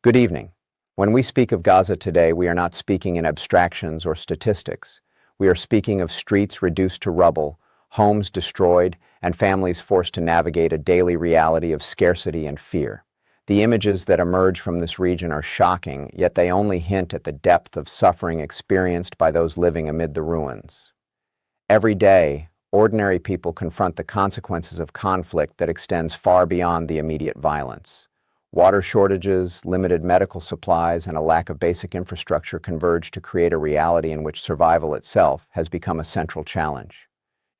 Good evening. When we speak of Gaza today, we are not speaking in abstractions or statistics. We are speaking of streets reduced to rubble, homes destroyed, and families forced to navigate a daily reality of scarcity and fear. The images that emerge from this region are shocking, yet they only hint at the depth of suffering experienced by those living amid the ruins. Every day, ordinary people confront the consequences of conflict that extends far beyond the immediate violence. Water shortages, limited medical supplies, and a lack of basic infrastructure converge to create a reality in which survival itself has become a central challenge.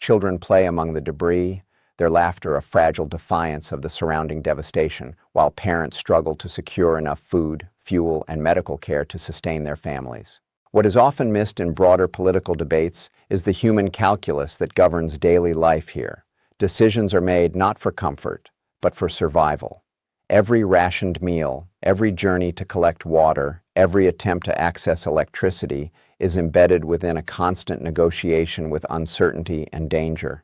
Children play among the debris, their laughter a fragile defiance of the surrounding devastation, while parents struggle to secure enough food, fuel, and medical care to sustain their families. What is often missed in broader political debates is the human calculus that governs daily life here. Decisions are made not for comfort, but for survival. Every rationed meal, every journey to collect water, every attempt to access electricity is embedded within a constant negotiation with uncertainty and danger.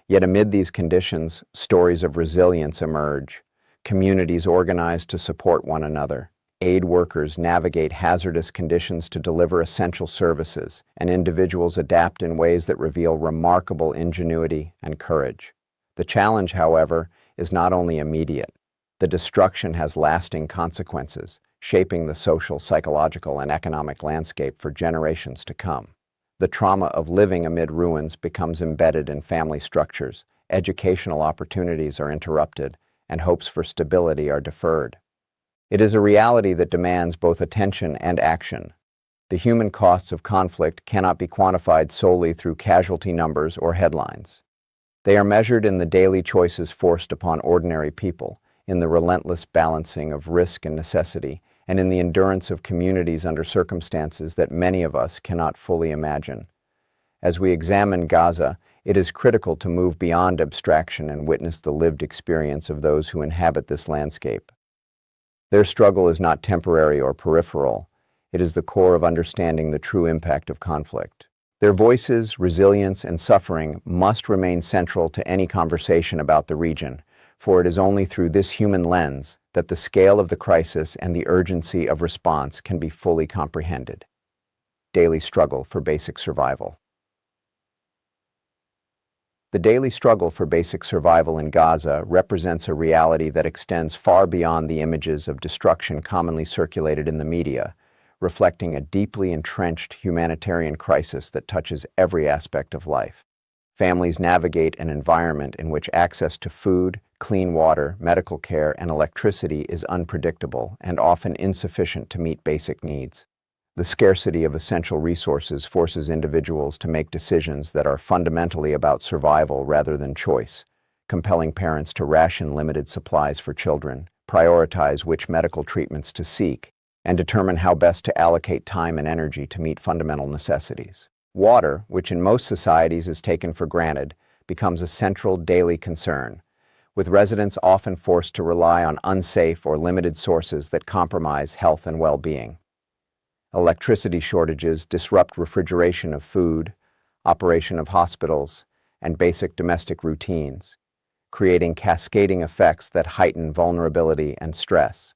Yet amid these conditions, stories of resilience emerge. Communities organize to support one another. Aid workers navigate hazardous conditions to deliver essential services, and individuals adapt in ways that reveal remarkable ingenuity and courage. The challenge, however, is not only immediate. The destruction has lasting consequences, shaping the social, psychological, and economic landscape for generations to come. The trauma of living amid ruins becomes embedded in family structures, educational opportunities are interrupted, and hopes for stability are deferred. It is a reality that demands both attention and action. The human costs of conflict cannot be quantified solely through casualty numbers or headlines. They are measured in the daily choices forced upon ordinary people, in the relentless balancing of risk and necessity, and in the endurance of communities under circumstances that many of us cannot fully imagine. As we examine Gaza, it is critical to move beyond abstraction and witness the lived experience of those who inhabit this landscape. Their struggle is not temporary or peripheral. It is the core of understanding the true impact of conflict. Their voices, resilience, and suffering must remain central to any conversation about the region, for it is only through this human lens that the scale of the crisis and the urgency of response can be fully comprehended. Daily struggle for basic survival. The daily struggle for basic survival in Gaza represents a reality that extends far beyond the images of destruction commonly circulated in the media, reflecting a deeply entrenched humanitarian crisis that touches every aspect of life. Families navigate an environment in which access to food, clean water, medical care, and electricity is unpredictable and often insufficient to meet basic needs. The scarcity of essential resources forces individuals to make decisions that are fundamentally about survival rather than choice, compelling parents to ration limited supplies for children, prioritize which medical treatments to seek, and determine how best to allocate time and energy to meet fundamental necessities. Water, which in most societies is taken for granted, becomes a central daily concern, with residents often forced to rely on unsafe or limited sources that compromise health and well-being. Electricity shortages disrupt refrigeration of food, operation of hospitals, and basic domestic routines, creating cascading effects that heighten vulnerability and stress.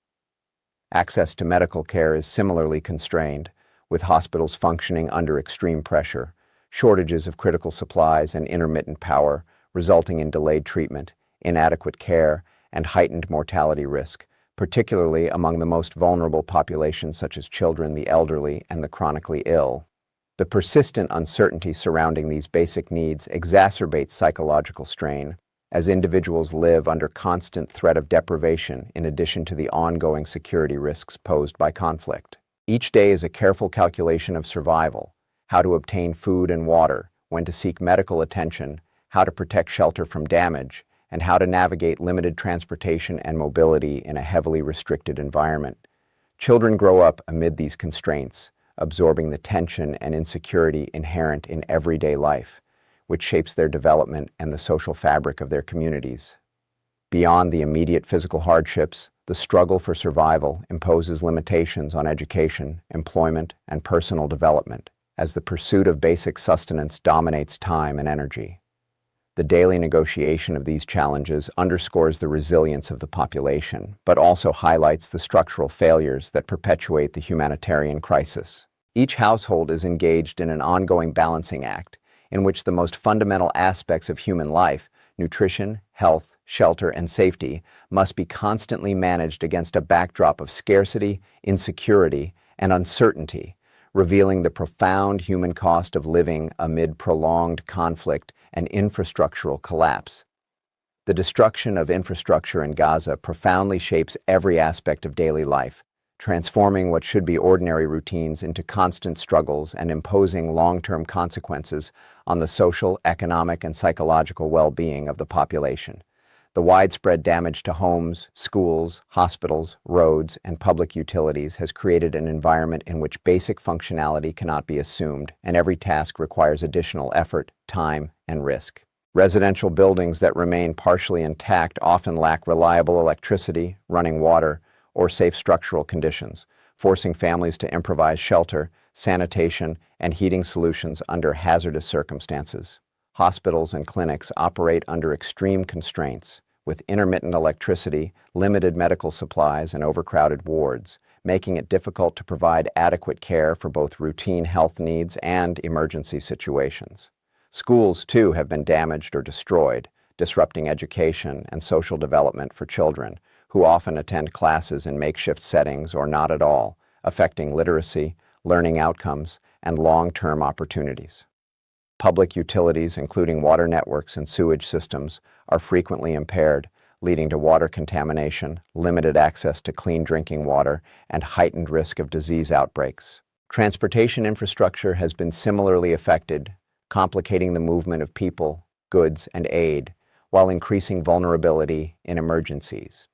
Access to medical care is similarly constrained, with hospitals functioning under extreme pressure, shortages of critical supplies, and intermittent power, resulting in delayed treatment, inadequate care, and heightened mortality risk, particularly among the most vulnerable populations such as children, the elderly, and the chronically ill. The persistent uncertainty surrounding these basic needs exacerbates psychological strain, as individuals live under constant threat of deprivation in addition to the ongoing security risks posed by conflict. Each day is a careful calculation of survival, how to obtain food and water, when to seek medical attention, how to protect shelter from damage, and how to navigate limited transportation and mobility in a heavily restricted environment. Children grow up amid these constraints, absorbing the tension and insecurity inherent in everyday life, which shapes their development and the social fabric of their communities. Beyond the immediate physical hardships, the struggle for survival imposes limitations on education, employment, and personal development, as the pursuit of basic sustenance dominates time and energy. The daily negotiation of these challenges underscores the resilience of the population, but also highlights the structural failures that perpetuate the humanitarian crisis. Each household is engaged in an ongoing balancing act, in which the most fundamental aspects of human life, nutrition, health, shelter, and safety, must be constantly managed against a backdrop of scarcity, insecurity, and uncertainty, revealing the profound human cost of living amid prolonged conflict and infrastructural collapse. The destruction of infrastructure in Gaza profoundly shapes every aspect of daily life, transforming what should be ordinary routines into constant struggles and imposing long-term consequences on the social, economic, and psychological well-being of the population. The widespread damage to homes, schools, hospitals, roads, and public utilities has created an environment in which basic functionality cannot be assumed, and every task requires additional effort, time, and risk. Residential buildings that remain partially intact often lack reliable electricity, running water, or safe structural conditions, forcing families to improvise shelter, sanitation, and heating solutions under hazardous circumstances. Hospitals and clinics operate under extreme constraints, with intermittent electricity, limited medical supplies, and overcrowded wards, making it difficult to provide adequate care for both routine health needs and emergency situations. Schools, too, have been damaged or destroyed, disrupting education and social development for children, who often attend classes in makeshift settings or not at all, affecting literacy, learning outcomes, and long-term opportunities. Public utilities, including water networks and sewage systems, are frequently impaired, leading to water contamination, limited access to clean drinking water, and heightened risk of disease outbreaks. Transportation infrastructure has been similarly affected, complicating the movement of people, goods, and aid, while increasing vulnerability in emergencies.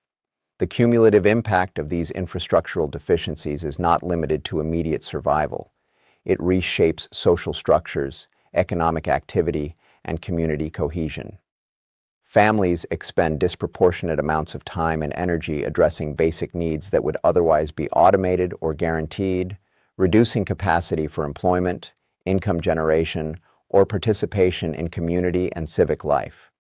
The cumulative impact of these infrastructural deficiencies is not limited to immediate survival. It reshapes social structures, economic activity, and community cohesion. Families expend disproportionate amounts of time and energy addressing basic needs that would otherwise be automated or guaranteed, reducing capacity for employment, income generation, or participation in community and civic life.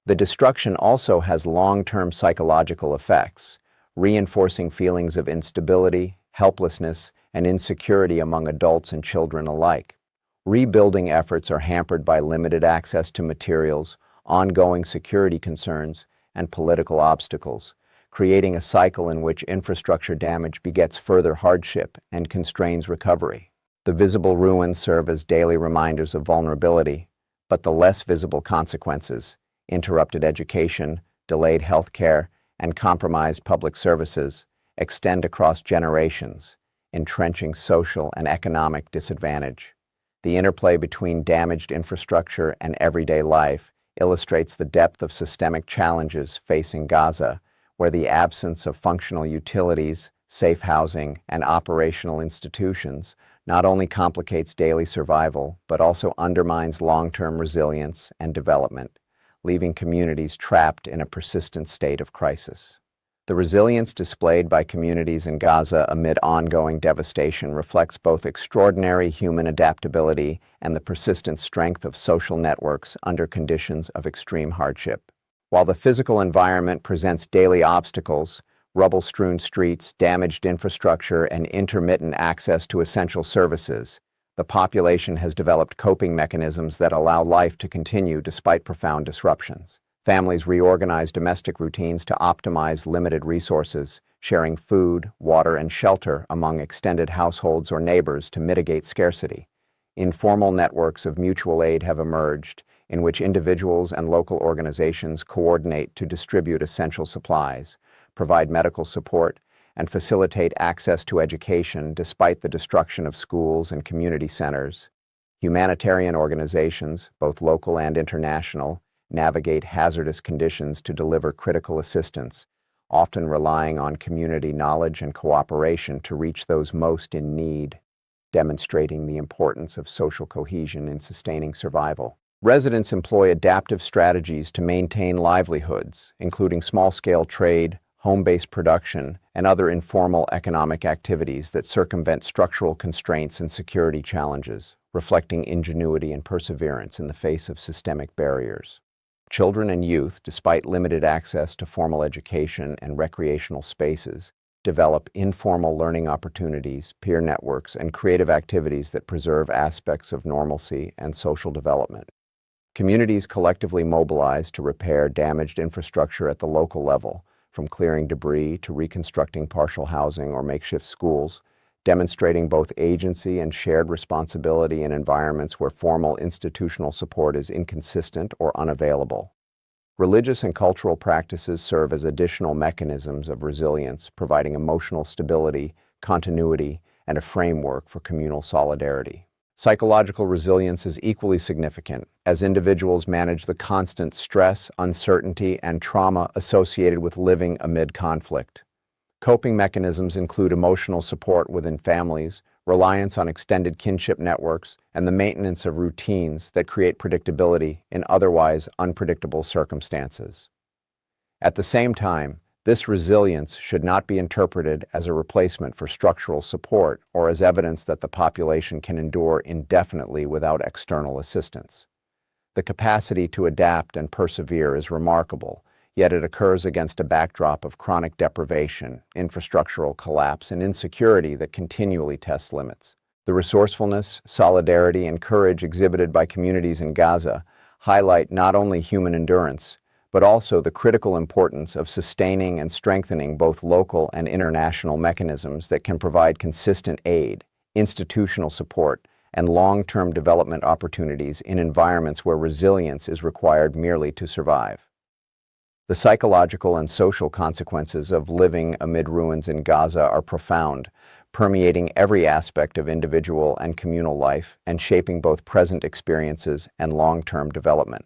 The destruction also has long-term psychological effects, reinforcing feelings of instability, helplessness, and insecurity among adults and children alike. Rebuilding efforts are hampered by limited access to materials, ongoing security concerns, and political obstacles, creating a cycle in which infrastructure damage begets further hardship and constrains recovery. The visible ruins serve as daily reminders of vulnerability, but the less visible consequences, interrupted education, delayed health care, and compromised public services, extend across generations, entrenching social and economic disadvantage. The interplay between damaged infrastructure and everyday life illustrates the depth of systemic challenges facing Gaza, where the absence of functional utilities, safe housing, and operational institutions not only complicates daily survival, but also undermines long-term resilience and development, leaving communities trapped in a persistent state of crisis. The resilience displayed by communities in Gaza amid ongoing devastation reflects both extraordinary human adaptability and the persistent strength of social networks under conditions of extreme hardship. While the physical environment presents daily obstacles, rubble-strewn streets, damaged infrastructure, and intermittent access to essential services, the population has developed coping mechanisms that allow life to continue despite profound disruptions. Families reorganize domestic routines to optimize limited resources, sharing food, water, and shelter among extended households or neighbors to mitigate scarcity. Informal networks of mutual aid have emerged, in which individuals and local organizations coordinate to distribute essential supplies, provide medical support, and facilitate access to education despite the destruction of schools and community centers. Humanitarian organizations, both local and international, navigate hazardous conditions to deliver critical assistance, often relying on community knowledge and cooperation to reach those most in need, demonstrating the importance of social cohesion in sustaining survival. Residents employ adaptive strategies to maintain livelihoods, including small-scale trade, home-based production, and other informal economic activities that circumvent structural constraints and security challenges. reflecting ingenuity and perseverance in the face of systemic barriers. Children and youth, despite limited access to formal education and recreational spaces, develop informal learning opportunities, peer networks, and creative activities that preserve aspects of normalcy and social development. Communities collectively mobilize to repair damaged infrastructure at the local level, from clearing debris to reconstructing partial housing or makeshift schools, demonstrating both agency and shared responsibility in environments where formal institutional support is inconsistent or unavailable. Religious and cultural practices serve as additional mechanisms of resilience, providing emotional stability, continuity, and a framework for communal solidarity. Psychological resilience is equally significant as individuals manage the constant stress, uncertainty, and trauma associated with living amid conflict. Coping mechanisms include emotional support within families, reliance on extended kinship networks, and the maintenance of routines that create predictability in otherwise unpredictable circumstances. At the same time, this resilience should not be interpreted as a replacement for structural support or as evidence that the population can endure indefinitely without external assistance. The capacity to adapt and persevere is remarkable, yet it occurs against a backdrop of chronic deprivation, infrastructural collapse, and insecurity that continually tests limits. The resourcefulness, solidarity, and courage exhibited by communities in Gaza highlight not only human endurance, but also the critical importance of sustaining and strengthening both local and international mechanisms that can provide consistent aid, institutional support, and long-term development opportunities in environments where resilience is required merely to survive. The psychological and social consequences of living amid ruins in Gaza are profound, permeating every aspect of individual and communal life and shaping both present experiences and long-term development.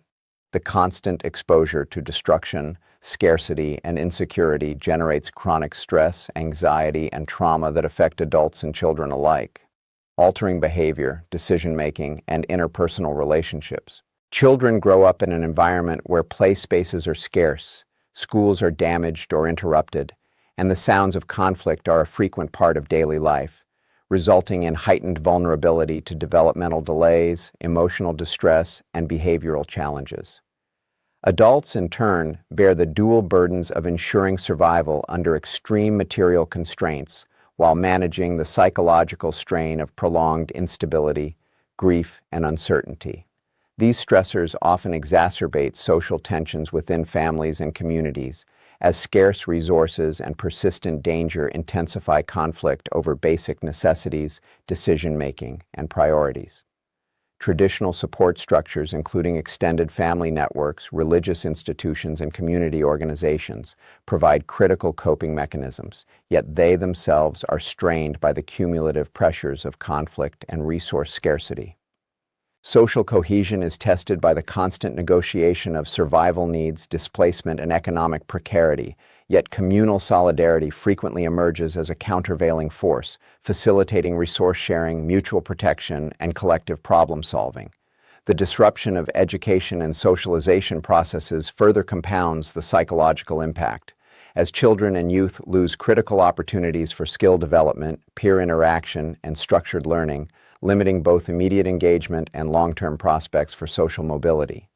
The constant exposure to destruction, scarcity, and insecurity generates chronic stress, anxiety, and trauma that affect adults and children alike, altering behavior, decision-making, and interpersonal relationships. Children grow up in an environment where play spaces are scarce, schools are damaged or interrupted, and the sounds of conflict are a frequent part of daily life, resulting in heightened vulnerability to developmental delays, emotional distress, and behavioral challenges. Adults, in turn, bear the dual burdens of ensuring survival under extreme material constraints while managing the psychological strain of prolonged instability, grief, and uncertainty. These stressors often exacerbate social tensions within families and communities, as scarce resources and persistent danger intensify conflict over basic necessities, decision-making, and priorities. Traditional support structures, including extended family networks, religious institutions, and community organizations, provide critical coping mechanisms, yet they themselves are strained by the cumulative pressures of conflict and resource scarcity. Social cohesion is tested by the constant negotiation of survival needs, displacement, and economic precarity, yet communal solidarity frequently emerges as a countervailing force, facilitating resource sharing, mutual protection, and collective problem solving. The disruption of education and socialization processes further compounds the psychological impact, as children and youth lose critical opportunities for skill development, peer interaction, and structured learning, limiting both immediate engagement and long-term prospects for social mobility.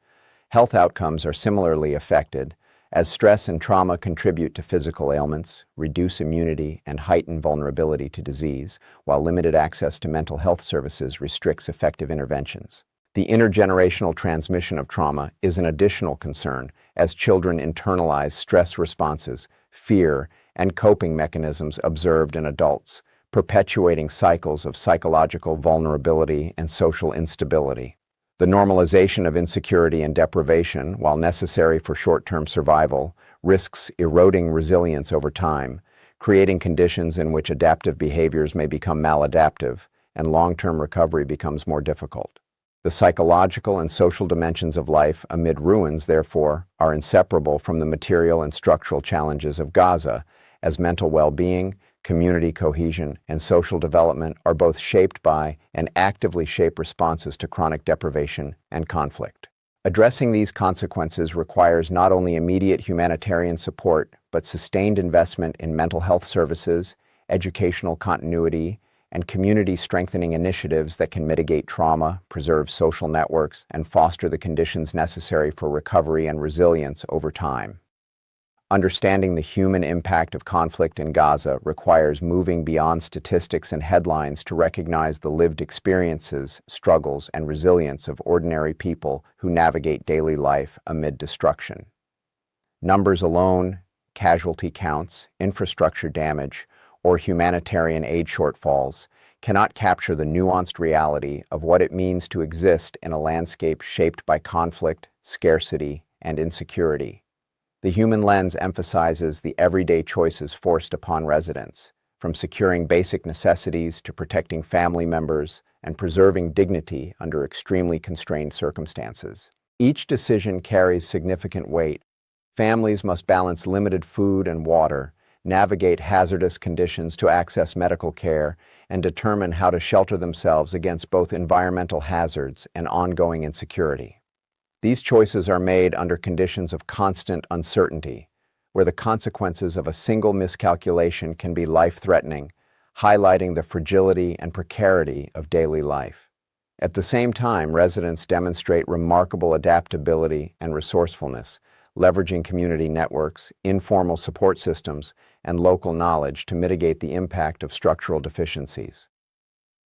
Health outcomes are similarly affected, as stress and trauma contribute to physical ailments, reduce immunity, and heighten vulnerability to disease, while limited access to mental health services restricts effective interventions. The intergenerational transmission of trauma is an additional concern, as children internalize stress responses, fear, and coping mechanisms observed in adults, perpetuating cycles of psychological vulnerability and social instability. The normalization of insecurity and deprivation, while necessary for short-term survival, risks eroding resilience over time, creating conditions in which adaptive behaviors may become maladaptive and long-term recovery becomes more difficult. The psychological and social dimensions of life amid ruins, therefore, are inseparable from the material and structural challenges of Gaza, as mental well-being, community cohesion, and social development are both shaped by and actively shape responses to chronic deprivation and conflict. Addressing these consequences requires not only immediate humanitarian support, but sustained investment in mental health services, educational continuity, and community-strengthening initiatives that can mitigate trauma, preserve social networks, and foster the conditions necessary for recovery and resilience over time. Understanding the human impact of conflict in Gaza requires moving beyond statistics and headlines to recognize the lived experiences, struggles, and resilience of ordinary people who navigate daily life amid destruction. Numbers alone, casualty counts, infrastructure damage, or humanitarian aid shortfalls cannot capture the nuanced reality of what it means to exist in a landscape shaped by conflict, scarcity, and insecurity. The human lens emphasizes the everyday choices forced upon residents, from securing basic necessities to protecting family members and preserving dignity under extremely constrained circumstances. Each decision carries significant weight. Families must balance limited food and water, navigate hazardous conditions to access medical care, and determine how to shelter themselves against both environmental hazards and ongoing insecurity. These choices are made under conditions of constant uncertainty, where the consequences of a single miscalculation can be life-threatening, highlighting the fragility and precarity of daily life. At the same time, residents demonstrate remarkable adaptability and resourcefulness, leveraging community networks, informal support systems, and local knowledge to mitigate the impact of structural deficiencies.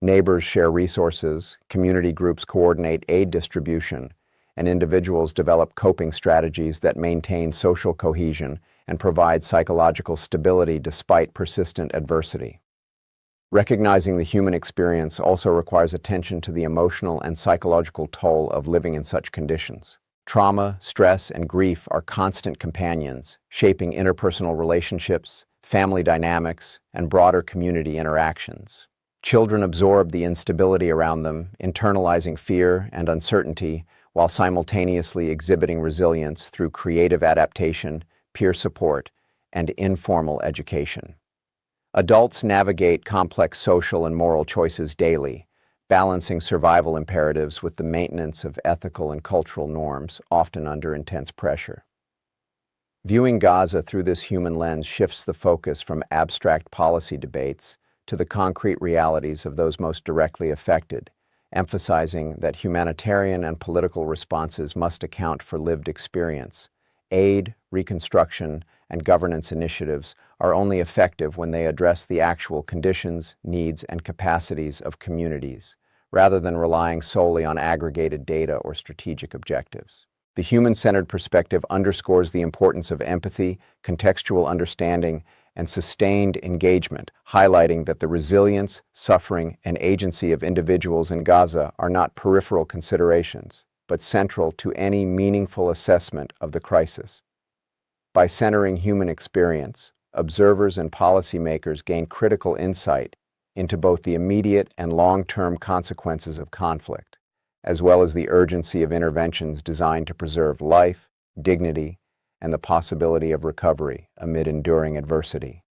Neighbors share resources, community groups coordinate aid distribution, and individuals develop coping strategies that maintain social cohesion and provide psychological stability despite persistent adversity. Recognizing the human experience also requires attention to the emotional and psychological toll of living in such conditions. Trauma, stress, and grief are constant companions, shaping interpersonal relationships, family dynamics, and broader community interactions. Children absorb the instability around them, internalizing fear and uncertainty, while simultaneously exhibiting resilience through creative adaptation, peer support, and informal education. Adults navigate complex social and moral choices daily, balancing survival imperatives with the maintenance of ethical and cultural norms, often under intense pressure. Viewing Gaza through this human lens shifts the focus from abstract policy debates to the concrete realities of those most directly affected, emphasizing that humanitarian and political responses must account for lived experience. Aid, reconstruction, and governance initiatives are only effective when they address the actual conditions, needs, and capacities of communities, rather than relying solely on aggregated data or strategic objectives. The human-centered perspective underscores the importance of empathy, contextual understanding, and sustained engagement, highlighting that the resilience, suffering, and agency of individuals in Gaza are not peripheral considerations, but central to any meaningful assessment of the crisis. By centering human experience, observers and policymakers gain critical insight into both the immediate and long-term consequences of conflict, as well as the urgency of interventions designed to preserve life, dignity, and the possibility of recovery amid enduring adversity.